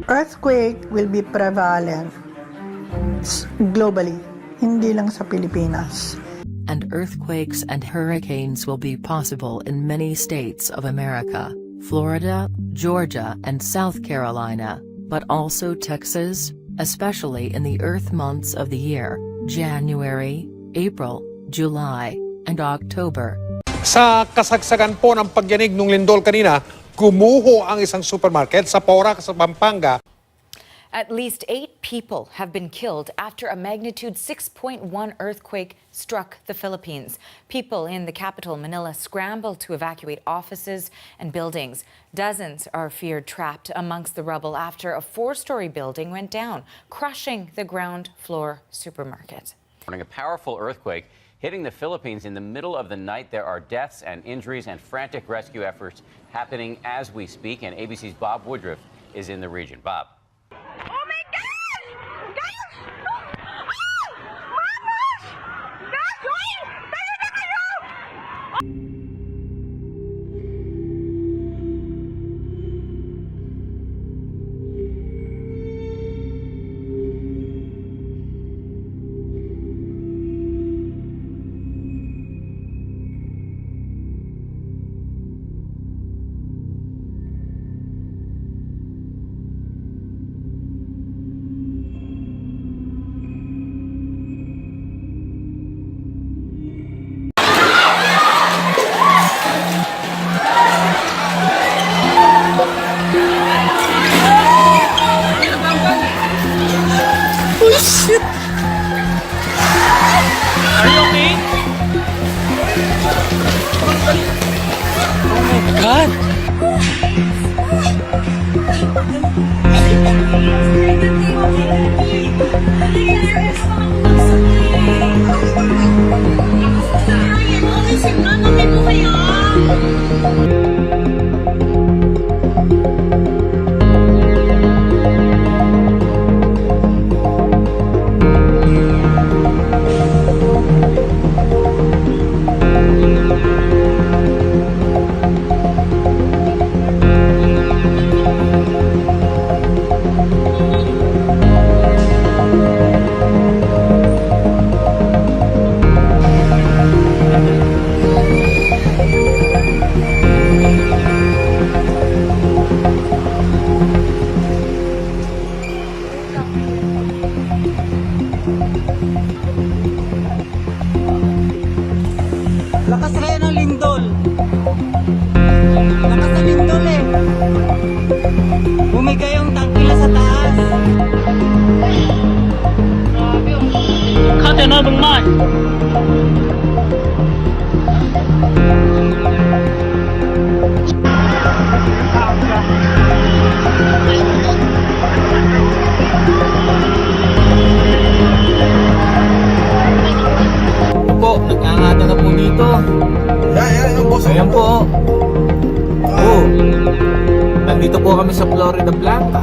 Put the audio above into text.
Earthquake will be prevalent globally, hindi lang sa Pilipinas. And earthquakes and hurricanes will be possible in many states of America, Florida, Georgia, and South Carolina, but also Texas, especially in the Earth months of the year, January, April, July, and October. Sa kasagsagan po ng pagyanig ng lindol kanina, gumuho ang isang supermarket sa Porac sa Pampanga. At least 8 people have been killed after a magnitude 6.1 earthquake struck the Philippines. People in the capital, Manila, scrambled to evacuate offices and buildings. Dozens are feared trapped amongst the rubble after a 4-story building went down, crushing the ground floor supermarket. A powerful earthquake hitting the Philippines in the middle of the night. There are deaths and injuries and frantic rescue efforts happening as we speak. And ABC's Bob Woodruff is in the region. Bob. Oh my God! Guys! Ah! Mamas! Gagawin! Tayo na kayo! Lakas rin ang lindol. Lakas ang lindol eh. Bumigay yung tangkila sa taas. Kate na bang man? Po, nagkakata na po dito. Ayan po. Oh. Nandito po kami sa Florida Blanca.